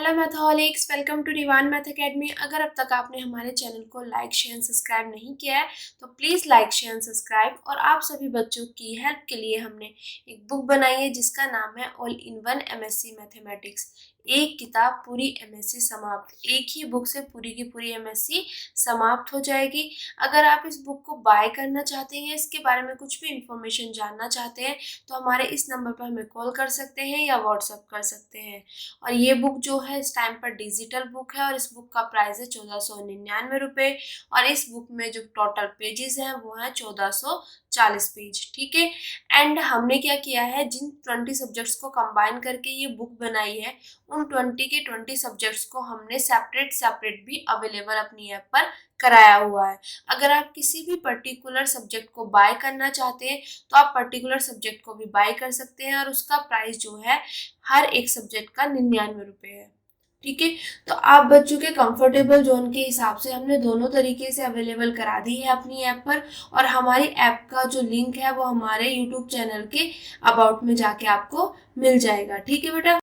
Hello mathaholics, welcome to रिवान math academy. अगर अब तक आपने हमारे चैनल को लाइक शेयर सब्सक्राइब नहीं किया है तो प्लीज़ लाइक शेयर सब्सक्राइब। और आप सभी बच्चों की हेल्प के लिए हमने एक बुक बनाई है जिसका नाम है all in one MSc mathematics. एक किताब पूरी एमएससी समाप्त। एक ही बुक से पूरी की पूरी एमएससी समाप्त हो जाएगी। अगर आप इस बुक को बाय करना चाहते हैं, इसके बारे में कुछ भी इंफॉर्मेशन जानना चाहते हैं तो हमारे इस नंबर पर हमें कॉल कर सकते हैं या व्हाट्सएप कर सकते हैं। और ये बुक जो है इस टाइम पर डिजिटल बुक है और इस बुक का प्राइस है 1499 रुपये। और इस बुक में जो टोटल पेजेस हैं वो है 1440 पेज। ठीक है। एंड हमने क्या किया है, जिन 20 सब्जेक्ट्स को कंबाइन करके ये बुक बनाई है उन 20 सब्जेक्ट्स को हमने सेपरेट भी अवेलेबल अपनी ऐप पर कराया हुआ है। अगर आप किसी भी पर्टिकुलर सब्जेक्ट को बाय करना चाहते हैं तो आप पर्टिकुलर सब्जेक्ट को भी बाय कर सकते हैं और उसका प्राइस जो है हर एक सब्जेक्ट का 99 रुपये है। ठीक है। तो आप बच्चों के कंफर्टेबल जोन के हिसाब से हमने दोनों तरीके से अवेलेबल करा दी है अपनी ऐप पर। और हमारी ऐप का जो लिंक है वो हमारे यूट्यूब चैनल के अबाउट में जाके आपको मिल जाएगा। ठीक है बेटा।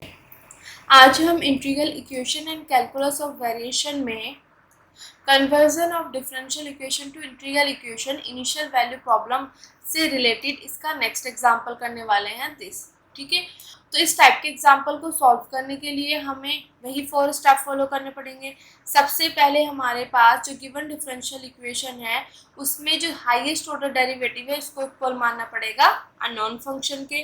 आज हम integral equation and calculus of variation में conversion of differential equation to integral equation initial value problem से रिलेटेड इसका नेक्स्ट एग्जांपल करने वाले हैं दिस। ठीक है। तो इस टाइप के एग्जांपल को सॉल्व करने के लिए हमें वही 4 स्टेप फॉलो करने पड़ेंगे। सबसे पहले हमारे पास जो गिवन डिफरेंशियल इक्वेशन है उसमें जो हाईएस्ट ऑर्डर डेरिवेटिव है उसको इक्वल मानना पड़ेगा अननोन फंक्शन के।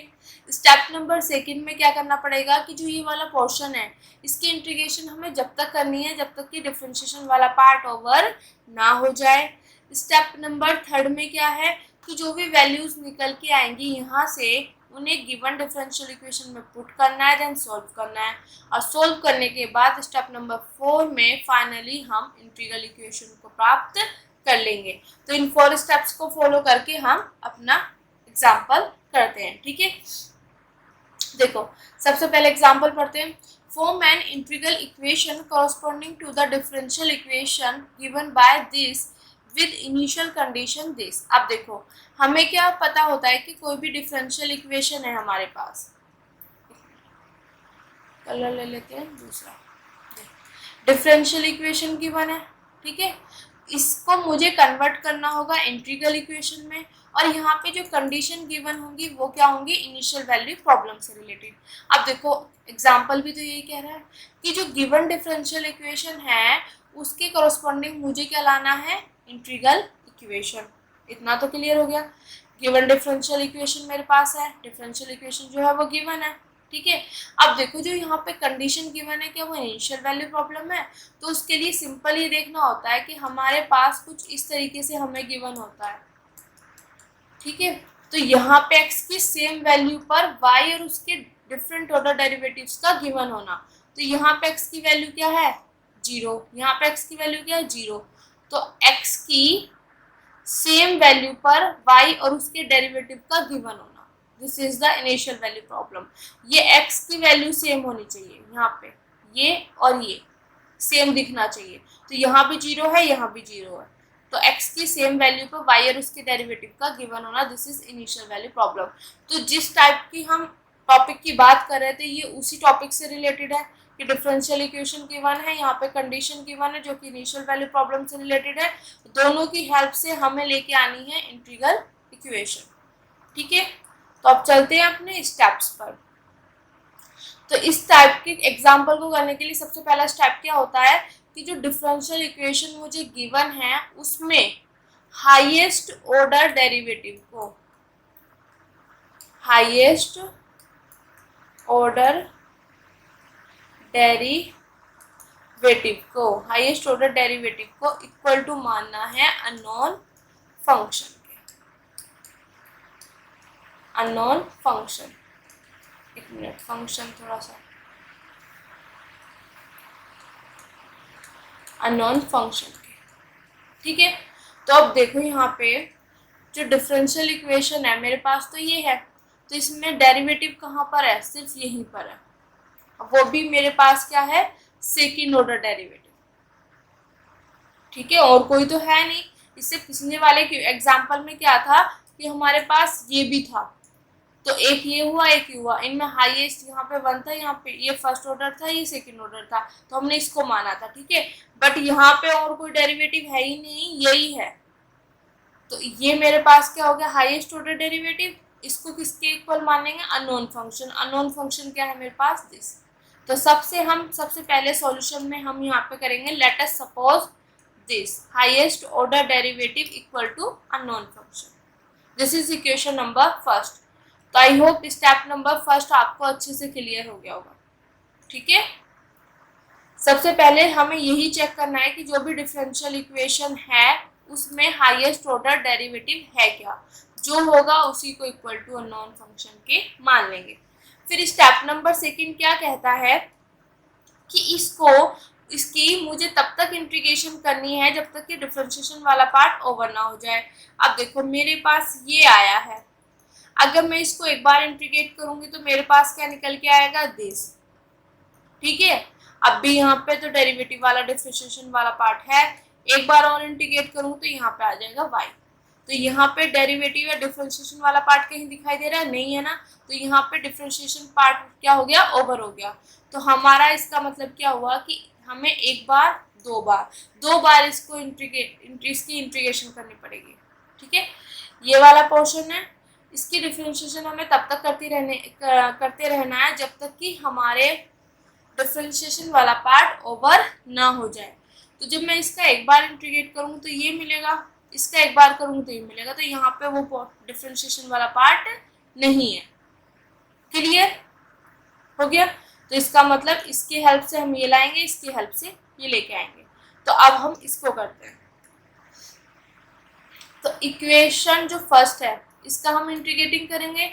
स्टेप नंबर सेकंड में क्या करना पड़ेगा कि जो ये वाला पोर्शन है इसकी इंटीग्रेशन हमें जब तक करनी है जब तक कि डिफरेंशिएशन वाला पार्ट ओवर ना हो जाए। स्टेप नंबर थर्ड में क्या है कि जो भी वैल्यूज निकल के आएंगी यहाँ से उन्हें गिवन डिफरेंशियल इक्वेशन में पुट करना है, देन सॉल्व करना है। और सॉल्व करने के बाद स्टेप नंबर 4 में फाइनली हम इंटीग्रल इक्वेशन को प्राप्त कर लेंगे। तो इन 4 स्टेप्स को फॉलो करके हम अपना एग्जाम्पल करते हैं। ठीक है। देखो सबसे पहले एग्जाम्पल पढ़ते हैं। Form an integral equation corresponding to the differential equation given by this with initial condition this. अब देखो हमें क्या पता होता है कि कोई भी डिफरेंशियल इक्वेशन है हमारे पास, कलर ले लेते हैं दूसरा, डिफरेंशियल इक्वेशन गिवन है। ठीक है। इसको मुझे कन्वर्ट करना होगा इंटीग्रल इक्वेशन में और यहाँ पे जो कंडीशन गिवन होंगी वो क्या होंगी, इनिशियल वैल्यू प्रॉब्लम से रिलेटेड। अब देखो एग्जांपल भी तो यही कह रहा है कि जो गिवन डिफरेंशियल इक्वेशन है उसके कॉरस्पॉन्डिंग मुझे क्या लाना है, इंटीग्रल इक्वेशन। इतना तो क्लियर हो गया। गिवन डिफरेंशियल इक्वेशन मेरे पास है, डिफरेंशियल इक्वेशन जो है वो गिवन है। ठीक है। अब देखो जो यहाँ पे कंडीशन गिवन है क्या वो इनिशियल वैल्यू प्रॉब्लम है, तो उसके लिए सिंपल ये देखना होता है कि हमारे पास कुछ इस तरीके से हमें गिवन होता है। ठीक है। तो यहाँ पे x की सेम वैल्यू पर y और उसके डिफरेंट ऑर्डर डेरिवेटिव्स का गिवन होना। तो यहाँ पे x की वैल्यू क्या है, 0। यहाँ पे x की वैल्यू क्या है, 0। तो x की सेम वैल्यू पर y और उसके डेरिवेटिव का गिवन होना, this is the initial value problem. ये x की वैल्यू सेम होनी चाहिए, यहाँ पे ये और ये सेम दिखना चाहिए। तो यहाँ भी 0 है, यहाँ भी 0 है। तो x की सेम वैल्यू पर y और उसके डेरिवेटिव का गिवन होना, this is initial value problem. तो जिस टाइप की हम टॉपिक की बात कर रहे थे ये उसी टॉपिक से रिलेटेड है कि डिफरेंशियल इक्वेशन गिवन है, यहाँ पे कंडीशन गिवन है जो कि इनिशियल वैल्यू प्रॉब्लम से रिलेटेड है। दोनों की हेल्प से हमें लेके आनी है इंटीग्रल इक्वेशन। ठीक है। तो अब चलते हैं अपने स्टेप्स पर। तो इस टाइप के एग्जाम्पल को करने के लिए सबसे पहला स्टेप क्या होता है कि जो डिफरेंशियल इक्वेशन मुझे गिवन है उसमें हाईएस्ट ऑर्डर डेरिवेटिव को, हाईएस्ट ऑर्डर डेरिवेटिव को इक्वल टू मानना है अननोन फंक्शन के। अननोन फंक्शन, एक मिनट, फंक्शन थोड़ा सा, अननोन फंक्शन के। ठीक है। तो अब देखो यहाँ पे जो डिफरेंशियल इक्वेशन है मेरे पास तो ये है, तो इसमें डेरिवेटिव कहाँ पर है, सिर्फ यहीं पर है। वो भी मेरे पास क्या है, सेकंड ऑर्डर डेरिवेटिव। ठीक है। और कोई तो है नहीं। इससे पिछले वाले एग्जाम्पल में क्या था कि हमारे पास ये भी था, तो एक ये हुआ एक ये हुआ, इनमें हाईएस्ट यहाँ पे 1 था, यहाँ पे ये फर्स्ट ऑर्डर था, ये सेकंड ऑर्डर था, तो हमने इसको माना था, ठीक है। बट यहाँ पे और कोई डेरिवेटिव है ही नहीं, यही है। तो ये मेरे पास क्या हो गया, हाईएस्ट ऑर्डर डेरिवेटिव। इसको किसके इक्वल मानेंगे, अननोन फंक्शन। अननोन फंक्शन क्या है मेरे पास, दिस। तो सबसे पहले सॉल्यूशन में हम यहाँ पे करेंगे, let us suppose this highest order derivative equal to unknown function. This is equation number first. तो I hope step number first आपको अच्छे से क्लियर हो गया होगा, ठीक है। सबसे पहले हमें यही चेक करना है कि जो भी डिफरेंशियल इक्वेशन है उसमें हाईएस्ट ऑर्डर डेरिवेटिव है क्या, जो होगा उसी को इक्वल टू अननोन फंक्शन के मान लेंगे। फिर स्टेप नंबर सेकंड क्या कहता है कि इसकी मुझे तब तक इंटीग्रेशन करनी है जब तक कि डिफरेंशिएशन वाला पार्ट ओवर ना हो जाए। अब देखो मेरे पास ये आया है, अगर मैं इसको एक बार इंटीग्रेट करूंगी तो मेरे पास क्या निकल के आएगा, दिस, ठीक है। अब भी यहाँ पे तो डेरिवेटिव वाला डिफरेंशिएशन वाला पार्ट है, एक बार और इंटीग्रेट करूँ तो यहाँ पे आ जाएगा y। तो यहाँ पे डेरिवेटिव या डिफरेंशिएशन वाला पार्ट कहीं दिखाई दे रहा है, नहीं है ना। तो यहाँ पे डिफरेंशिएशन पार्ट क्या हो गया, ओवर हो गया। तो हमारा इसका मतलब क्या हुआ कि हमें एक बार दो बार इसको इसकी इंटीग्रेशन करनी पड़ेगी, ठीक है। ये वाला पोर्शन है, इसकी डिफरेंशिएशन हमें तब तक करते रहना है जब तक कि हमारे डिफरेंशिएशन वाला पार्ट ओवर ना हो जाए। तो जब मैं इसका एक बार इंटीग्रेट करूँ तो ये मिलेगा, इसका एक बार करूँ तो ये मिलेगा, तो यहाँ पे वो डिफरेंशिएशन वाला पार्ट नहीं है। क्लियर हो गया। तो इसका मतलब इसकी हेल्प से हम ये लाएंगे, इसकी हेल्प से ये लेके आएंगे। तो अब हम इसको करते हैं। तो इक्वेशन जो फर्स्ट है इसका हम इंटीग्रेटिंग करेंगे,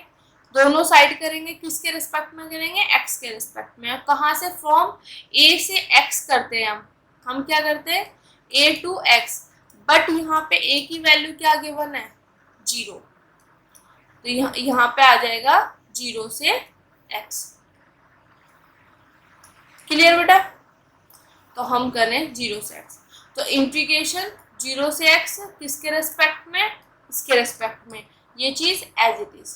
दोनों साइड करेंगे, किसके रिस्पेक्ट में करेंगे, x के रिस्पेक्ट में। कहाँ से, फ्रॉम a से x करते हैं हम क्या करते हैं, a टू x। बट यहाँ पे a की वैल्यू क्या गिवन है, 0। तो यहाँ पे आ जाएगा 0 से x। क्लियर बेटा। तो हम करें 0 से x, तो इंटीग्रेशन 0 से x किसके रेस्पेक्ट में, इसके रेस्पेक्ट में, ये चीज एज इट इज।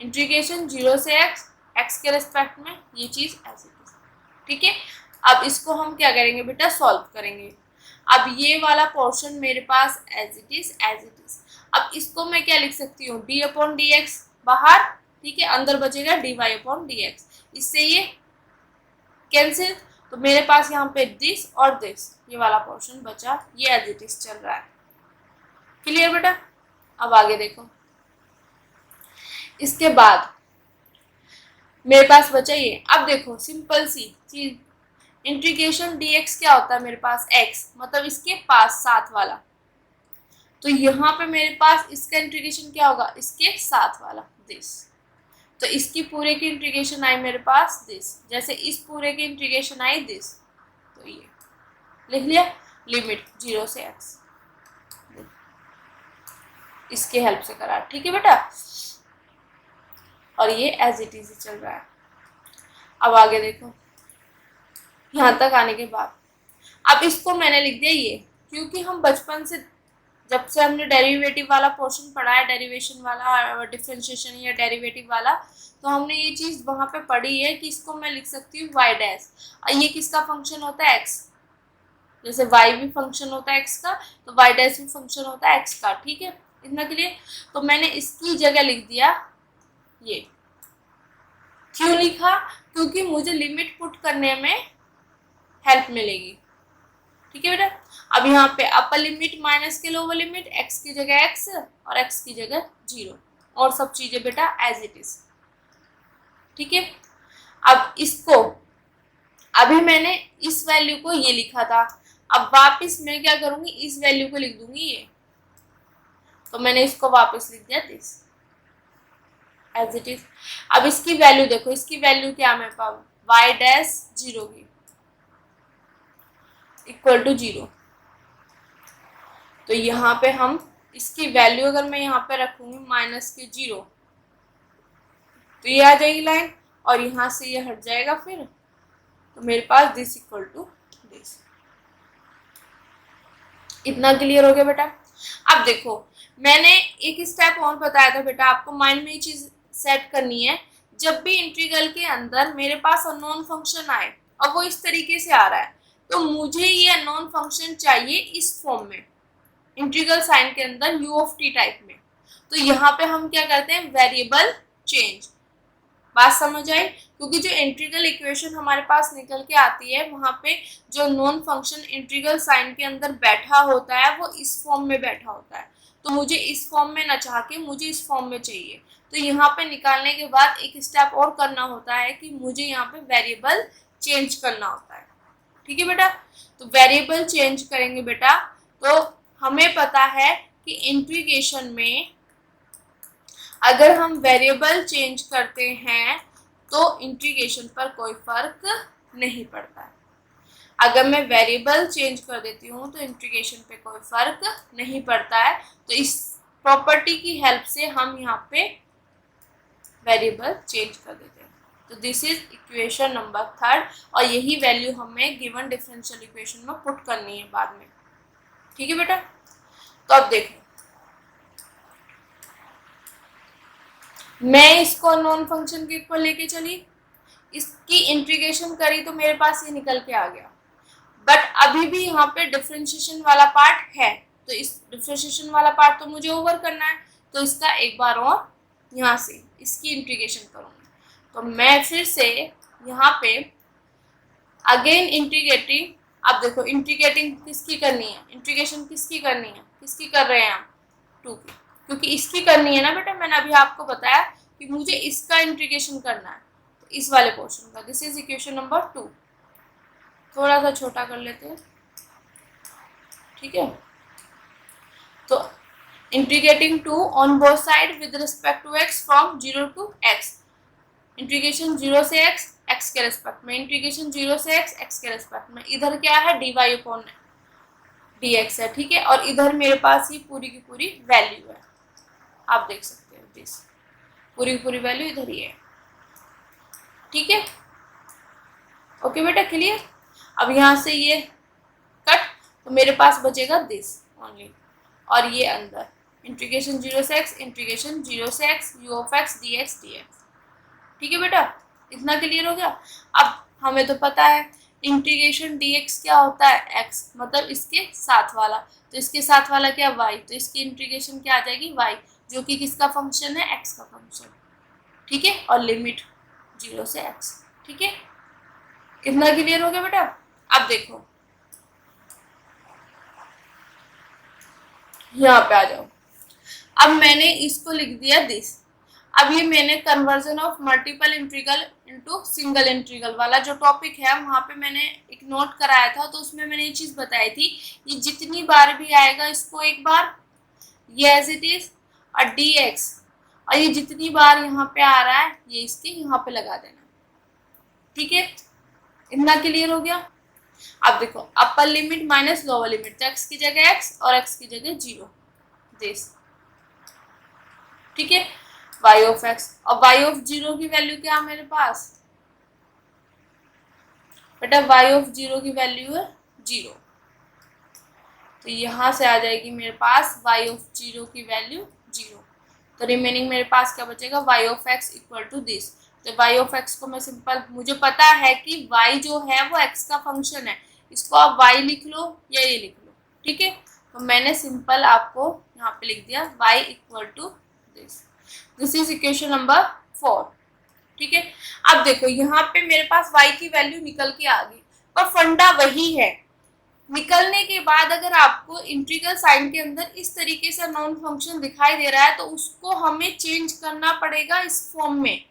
इंटीग्रेशन 0 से x के रेस्पेक्ट में, ये चीज एज इट इज, ठीक है। अब इसको हम क्या करेंगे बेटा, सॉल्व करेंगे। अब ये वाला पोर्शन मेरे पास एज इट इज। अब इसको मैं क्या लिख सकती हूँ, डी अपॉन डी एक्स बाहर, ठीक है, अंदर बचेगा d y upon d x. इससे ये कैंसिल, तो मेरे पास यहाँ पे दिस और दिस, ये वाला पोर्शन बचा, ये एज इट इज चल रहा है। क्लियर बेटा। अब आगे देखो, इसके बाद मेरे पास बचा ये। अब देखो सिंपल सी चीज, इंटीग्रेशन dx क्या होता है मेरे पास, x, मतलब इसके पास साथ वाला। तो यहाँ पे मेरे पास इसका इंटीग्रेशन क्या होगा, इसके साथ वाला, दिस। तो इसकी पूरे की इंटीग्रेशन आई मेरे पास दिस, जैसे इस पूरे की इंटीग्रेशन आई दिस। तो ये लिख लिया, लिमिट 0 से x, इसके हेल्प से करा, ठीक है बेटा। और ये एज इट इज चल रहा है। अब आगे देखो, यहाँ तक आने के बाद अब इसको मैंने लिख दिया ये, क्योंकि हम बचपन से जब से हमने डेरिवेटिव वाला पोर्शन पढ़ा है, डेरिवेशन वाला, डिफरेंशिएशन या डेरिवेटिव वाला, तो हमने ये चीज़ वहाँ पे पढ़ी है कि इसको मैं लिख सकती हूँ y डैश। ये किसका फंक्शन होता है, x। जैसे y भी फंक्शन होता है x का, तो y डैश भी फंक्शन होता है x का, ठीक है, इतना के लिए। तो मैंने इसकी जगह लिख दिया ये। क्यों लिखा, क्योंकि मुझे लिमिट पुट करने में हेल्प मिलेगी, ठीक है बेटा। अब यहाँ पे अपर लिमिट माइनस के लोअर लिमिट, x की जगह x और x की जगह 0, और सब चीजें बेटा एज इट इज, ठीक है। अब इसको, अभी मैंने इस वैल्यू को ये लिखा था, अब वापस मैं क्या करूंगी, इस वैल्यू को लिख दूंगी ये। तो मैंने इसको वापस लिख दिया दिस, एज इट इज। अब इसकी वैल्यू देखो, इसकी वैल्यू क्या मेरे पास, y डैश 0 की इक्वल टू 0। तो यहाँ पे हम इसकी वैल्यू अगर मैं यहाँ पे रखूंगी माइनस के 0, तो ये आ जाएगी लाइन, और यहाँ से ये हट जाएगा फिर। तो मेरे पास दिस इक्वल टू दिस। इतना क्लियर हो गया बेटा। अब देखो, मैंने एक स्टेप और बताया था बेटा आपको, माइंड में ये चीज सेट करनी है जब भी इंटीग्रल के अंदर मेरे पास अननोन फंक्शन आए और वो इस तरीके से आ रहा है, तो मुझे ये अननोन फंक्शन चाहिए इस फॉर्म में, इंटीग्रल साइन के अंदर u ऑफ टी टाइप में। तो यहाँ पे हम क्या करते हैं, वेरिएबल चेंज। बात समझ आई? क्योंकि जो इंटीग्रल इक्वेशन हमारे पास निकल के आती है वहां पे जो नॉन फंक्शन इंटीग्रल साइन के अंदर बैठा होता है वो इस फॉर्म में बैठा होता है, तो मुझे इस फॉर्म में ना चाह के मुझे इस फॉर्म में चाहिए। तो यहाँ पे निकालने के बाद एक स्टेप और करना होता है कि मुझे यहाँ पे वेरिएबल चेंज करना होता है। ठीक है बेटा, तो वेरिएबल चेंज करेंगे बेटा, तो हमें पता है कि इंटीग्रेशन में अगर हम वेरिएबल चेंज करते हैं तो इंटीग्रेशन पर कोई फर्क नहीं पड़ता है। अगर मैं वेरिएबल चेंज कर देती हूँ तो इंटीग्रेशन पे कोई फर्क नहीं पड़ता है। तो इस प्रॉपर्टी की हेल्प से हम यहाँ पे वेरिएबल चेंज कर देते हैं। तो दिस इज इक्वेशन नंबर 3 और यही वैल्यू हमें गिवन डिफरेंशियल इक्वेशन में पुट करनी है बाद में। ठीक है बेटा, तो अब देखो, मैं इसको नॉन फंक्शन के ऊपर लेके चली, इसकी इंटीग्रेशन करी तो मेरे पास ये निकल के आ गया, बट अभी भी यहाँ पे डिफरेंशिएशन वाला पार्ट है, तो इस डिफरेंशिएशन वाला पार्ट तो मुझे ओवर करना है। तो इसका एक बार और यहाँ से इसकी इंटीग्रेशन करूँगी, तो मैं फिर से यहाँ पे अगेन इंटीग्रेटिंग। अब देखो इंटीग्रेटिंग किसकी करनी है, इंटीग्रेशन किसकी करनी है, किसकी कर रहे हैं हम, 2 की, क्योंकि इसकी करनी है ना बेटा। मैंने अभी आपको बताया कि मुझे इसका इंटीग्रेशन करना है, तो इस वाले पोर्शन का। This is equation number 2। थोड़ा सा छोटा कर लेते हैं, ठीक है। तो integrating 2 on both side with respect to x from 0 to x, integration 0 से x, x के रिस्पेक्ट में, इंटीग्रेशन 0 से x, x के रिस्पेक्ट में। इधर क्या है, dy अपॉन dx है, ठीक है। और इधर मेरे पास ये पूरी की पूरी वैल्यू है, आप देख सकते हो, दिस पूरी की पूरी वैल्यू इधर ही है, ठीक है। ओके बेटा, क्लियर। अब यहाँ से ये कट, तो मेरे पास बचेगा दिस ओनली, और ये अंदर इंटीग्रेशन 0 से x, इंटीग्रेशन 0 से x u of x dx dx। ठीक है बेटा, इतना क्लियर हो गया। अब हमें तो पता है इंटीग्रेशन dx क्या होता है, x, मतलब इसके साथ वाला, तो इसके साथ वाला क्या, y, तो इसकी इंटीग्रेशन क्या आ जाएगी, y, जो कि किसका फंक्शन है, x का फंक्शन, ठीक है। और लिमिट 0 से x, ठीक है। कितना क्लियर हो गया बेटा। अब देखो यहाँ पे आ जाओ, अब मैंने इसको लिख दिया दिस। अब ये मैंने conversion of multiple integral into single integral वाला जो टॉपिक है वहाँ पे मैंने एक नोट कराया था, तो उसमें मैंने ये चीज़ बताई थी, ये जितनी बार भी आएगा इसको एक बार ये एज इट इज और dx, और ये जितनी बार यहाँ पे आ रहा है ये इसके यहाँ पे लगा देना, ठीक है। इतना क्लियर हो गया। अब देखो upper limit minus lower limit, तो x की जगह x और x की जगह 0, दिस, ठीक है। y ऑफ x और y ऑफ 0 की वैल्यू क्या है मेरे पास बेटा, y ऑफ 0 की वैल्यू है 0, तो यहाँ से आ जाएगी मेरे पास y ऑफ 0 की वैल्यू 0, तो रिमेनिंग मेरे पास क्या बचेगा, y of x equal to this. तो y ऑफ x को मैं सिंपल, मुझे पता है कि y जो है वो x का फंक्शन है, इसको आप y लिख लो या ये लिख लो, ठीक है। तो मैंने सिंपल आपको यहाँ पे लिख दिया y equal to this. This is equation number 4, ठीक है। अब देखो यहाँ पे मेरे पास y की वैल्यू निकल के आ गई, पर फंडा वही है, निकलने के बाद अगर आपको इंटीग्रल साइन के अंदर इस तरीके से नॉन फंक्शन दिखाई दे रहा है तो उसको हमें चेंज करना पड़ेगा इस फॉर्म में,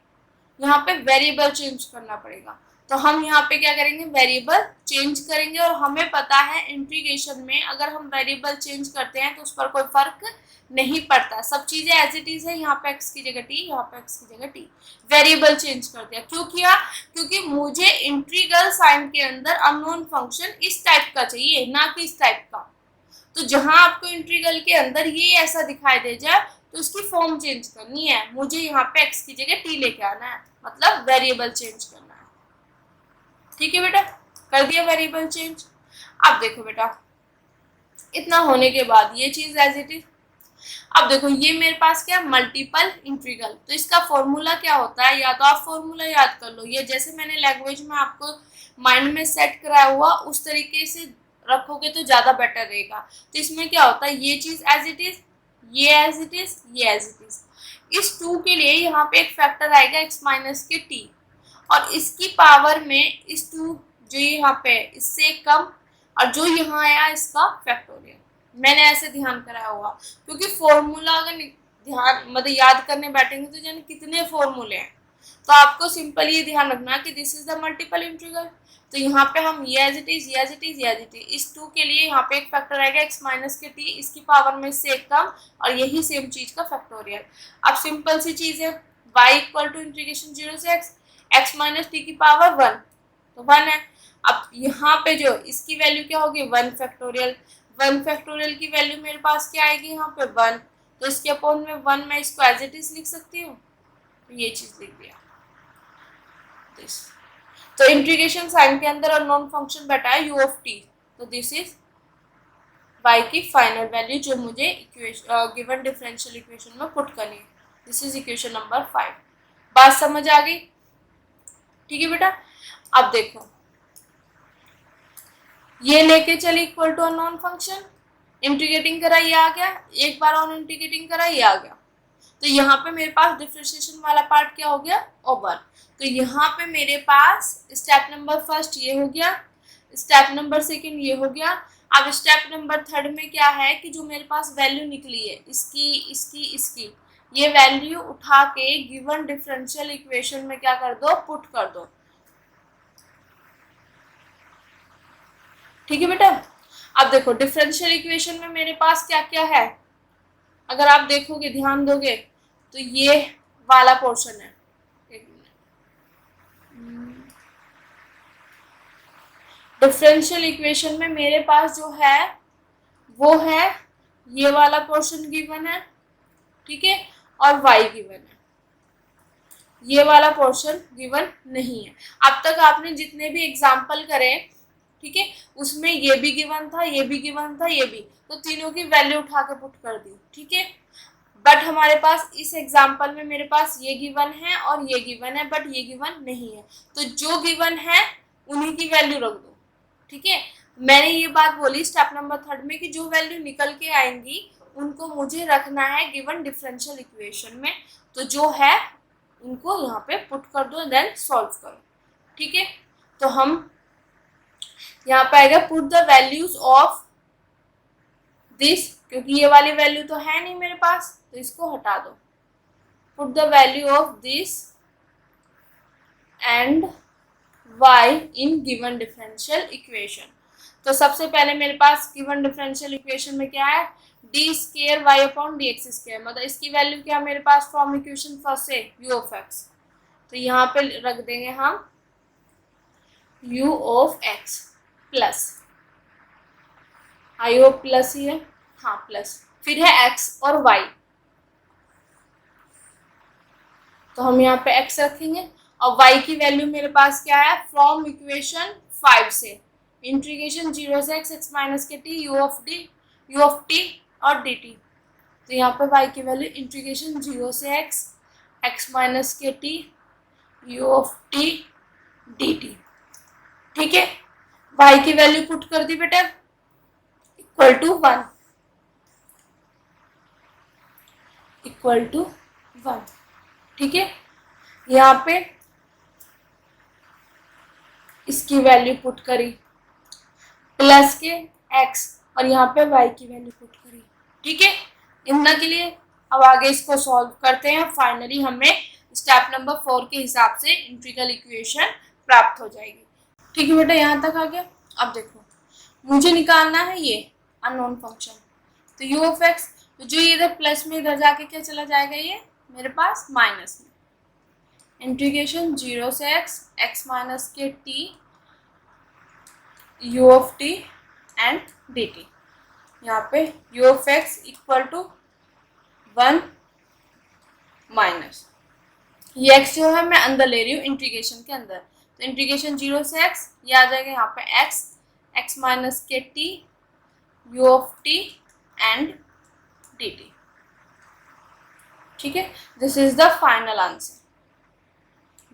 यहाँ पे वेरिएबल चेंज करना पड़ेगा। तो हम यहाँ पे क्या करेंगे, वेरिएबल चेंज करेंगे, और हमें पता है इंटीग्रेशन में अगर हम वेरिएबल चेंज करते हैं तो उस पर कोई फर्क नहीं पड़ता, सब चीजें एज इट इज है। यहाँ पे x की जगह t, यहाँ पे x की जगह t, वेरिएबल चेंज कर दिया। क्यों किया, क्योंकि मुझे इंटीग्रल साइन के अंदर अननोन फंक्शन इस टाइप का चाहिए, ना कि इस टाइप का। तो जहां आपको इंटीग्रल के अंदर ये ऐसा दिखाई दे जाए तो उसकी फॉर्म चेंज करनी है, मुझे यहाँ पे x की जगह t लेके आना है, मतलब वेरिएबल चेंज करना है, ठीक है बेटा। कर दिया वेरिएबल चेंज। अब देखो बेटा, इतना होने के बाद ये चीज एज इट इज, अब देखो ये मेरे पास क्या मल्टीपल इंटीग्रल, तो इसका फॉर्मूला क्या होता है, या तो आप फॉर्मूला याद कर लो, ये जैसे मैंने लैंग्वेज में आपको माइंड में सेट कराया हुआ उस तरीके से रखोगे तो ज़्यादा बेटर रहेगा। तो इसमें क्या होता है, ये चीज़ एज इट इज़, ये एज इट इज़, ये एज इट इज़। इस 2 के लिए यहाँ पे एक फैक्टर आएगा x माइनस के t, और इसकी पावर में इस 2 जो यहाँ पे इससे कम, और जो यहाँ आया इसका फैक्टोरियल। मैंने ऐसे ध्यान कराया हुआ, क्योंकि फॉर्मूला अगर ध्यान मतलब याद करने बैठेंगे तो जाने कितने फॉर्मूले हैं। तो आपको सिंपल ये ध्यान रखना कि this is the multiple integral. तो यहाँ पे हम ये एज इट इज, ये एज इट इज, ये एज इट इज, इस 2 के लिए यहाँ पे एक फैक्टर आएगा x माइनस के t, इसकी पावर में इससे एक कम, और यही सेम चीज का फैक्टोरियल। अब सिंपल सी चीज है, y इक्वल टू इंटीग्रेशन 0 से x माइनस टी की पावर 1, तो 1 है। अब यहाँ पे जो इसकी वैल्यू क्या होगी, 1 फैक्टोरियल। 1 फैक्टोरियल की वैल्यू मेरे पास क्या आएगी यहाँ पे 1, तो इसके अपोन में 1 मैं इसको एज इट इज लिख सकती हूँ, तो ये चीज लिख दिया दिस। तो इंटीग्रेशन साइन के अंदर अननोन फंक्शन बैठा है u ऑफ t, तो दिस इज y की फाइनल वैल्यू जो मुझे गिवन डिफरेंशियल इक्वेशन में पुट करनी है। This is equation number 5। बात समझ आ गई? ठीक है बेटा। अब देखो ये लेके चले equal to unknown function, integrating करा ये आ गया, एक बार और इंटीग्रेटिंग करा ये आ गया। तो यहाँ पे मेरे पास डिफरेंशिएशन वाला पार्ट क्या हो गया, ओवर। तो यहाँ पे मेरे पास स्टेप नंबर फर्स्ट ये हो गया, स्टेप नंबर सेकंड ये हो गया। अब स्टेप नंबर थर्ड में क्या है कि जो मेरे पास वैल्यू निकली है इसकी इसकी इसकी, ये वैल्यू उठा के गिवन डिफरेंशियल इक्वेशन में क्या कर दो, पुट कर दो। ठीक है बेटा। अब देखो डिफरेंशियल इक्वेशन में मेरे पास क्या क्या है, अगर आप देखोगे ध्यान दोगे तो ये वाला पोर्शन है। डिफरेंशियल इक्वेशन में मेरे पास जो है वो है ये वाला पोर्शन गिवन है, ठीक है, और y गिवन है, ये वाला पोर्शन गिवन नहीं है। अब तक आपने जितने भी एग्जाम्पल करे, ठीक है, उसमें ये भी गिवन था, ये भी गिवन था, ये भी, तो तीनों की वैल्यू उठा के पुट कर दी, ठीक है। बट हमारे पास इस एग्जाम्पल में मेरे पास ये गिवन है और ये गिवन है, बट ये गिवन नहीं है, तो जो गिवन है उन्हीं की वैल्यू रख दो, ठीक है। मैंने ये बात बोली स्टेप नंबर थर्ड में कि जो वैल्यू निकल के आएंगी उनको मुझे रखना है गिवन डिफरेंशियल इक्वेशन में, तो जो है उनको यहाँ पे पुट कर दो, देन सॉल्व करो, ठीक है। तो हम यहाँ पे आएगा put the values of this, क्योंकि ये वाली वैल्यू तो है नहीं मेरे पास, तो इसको हटा दो। Put the value of this and y in given differential equation. तो सबसे पहले मेरे पास गिवन डिफरेंशियल इक्वेशन में क्या है, d square y upon d x square, मतलब इसकी वैल्यू क्या मेरे पास फ्रॉम इक्वेशन फर्स्ट से u ऑफ x, तो यहाँ पे रख देंगे हम u of x plus, I hope plus ही है, हाँ प्लस, फिर है x और y, तो हम यहाँ पे x रखेंगे, और y की वैल्यू मेरे पास क्या है फ्रॉम इक्वेशन 5 से, इंटीग्रेशन 0 से x माइनस के t u ऑफ t और dt। तो यहाँ पे y की वैल्यू इंटीग्रेशन 0 से x माइनस के t u of t dt, ठीक है। y की वैल्यू पुट कर दी बेटा, इक्वल टू 1, इक्वल टू 1, ठीक है। यहाँ पे इसकी वैल्यू पुट करी प्लस के x, और यहाँ पे y की वैल्यू पुट करी, ठीक है। इतना के लिए अब आगे इसको सॉल्व करते हैं, फाइनली हमें स्टेप नंबर 4 के हिसाब से इंटीग्रल इक्वेशन प्राप्त हो जाएगी, ठीक है बेटा। यहाँ तक आ गया। अब देखो मुझे निकालना है ये अननोन फंक्शन, तो u ऑफ x, तो जो इधर प्लस में इधर जाके क्या चला जाएगा, ये मेरे पास माइनस में, इंटीग्रेशन 0 से x माइनस के t u of t and dt। यहाँ पे u of x equal to 1 minus, ये x जो है मैं अंदर ले रही हूँ इंटीग्रेशन के अंदर, तो इंटीग्रेशन 0 से x, ये आ जाएगा यहाँ पे x माइनस के t u of t and dt, ठीक है, this is the final answer.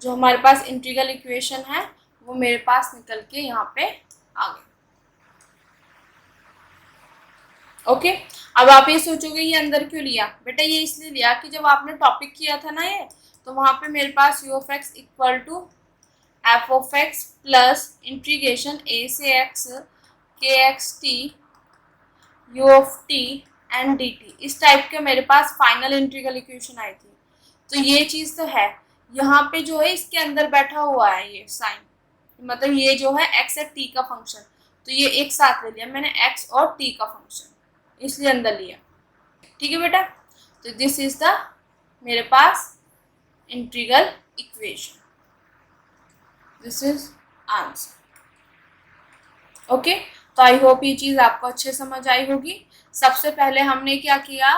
जो हमारे पास इंटीग्रल इक्वेशन है वो मेरे पास निकल के यहाँ पे आ गई। ओके, अब आप ये सोचोगे ये अंदर क्यों लिया? बेटा ये इसलिए लिया कि जब आपने टॉपिक किया था ना ये, तो वहाँ पे मेरे पास u of x equal to f of x plus integration a से x K x t u of t and d t, इस टाइप के मेरे पास फाइनल इंटीग्रल इक्वेशन आई थी। तो ये चीज़ तो है, यहाँ पे जो है इसके अंदर बैठा हुआ है ये साइन, मतलब ये जो है एक्स है टी का फंक्शन, तो ये एक साथ ले लिया मैंने एक्स और टी का फंक्शन, इसलिए अंदर लिया। ठीक है बेटा, तो दिस इज द मेरे पास integral equation, this is answer. Okay, तो आई होप ये चीज़ आपको अच्छे समझ आई होगी। सबसे पहले हमने क्या किया,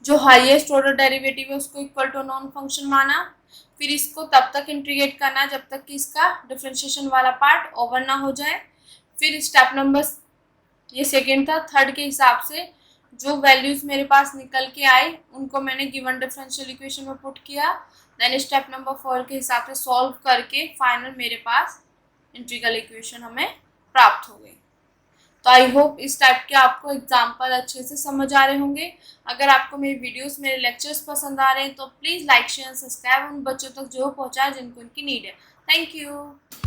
जो हाईएस्ट ऑर्डर डेरिवेटिव है उसको इक्वल टू नॉन फंक्शन माना, फिर इसको तब तक इंटीग्रेट करना जब तक कि इसका डिफरेंशिएशन वाला पार्ट ओवर ना हो जाए। फिर स्टेप नंबर, ये सेकेंड था, थर्ड के हिसाब से जो वैल्यूज मेरे पास निकल के आई उनको मैंने गिवन डिफरेंशियल इक्वेशन में पुट किया। देन स्टेप नंबर 4 के हिसाब से सॉल्व करके फाइनल मेरे पास इंटीग्रल इक्वेशन हमें प्राप्त हो गई। तो आई होप इस टाइप के आपको एग्जाम्पल अच्छे से समझ आ रहे होंगे। अगर आपको मेरी वीडियोस मेरे लेक्चर्स पसंद आ रहे हैं तो प्लीज़ लाइक शेयर सब्सक्राइब उन बच्चों तक जो पहुँचाए जिनको उनकी नीड है। Thank you.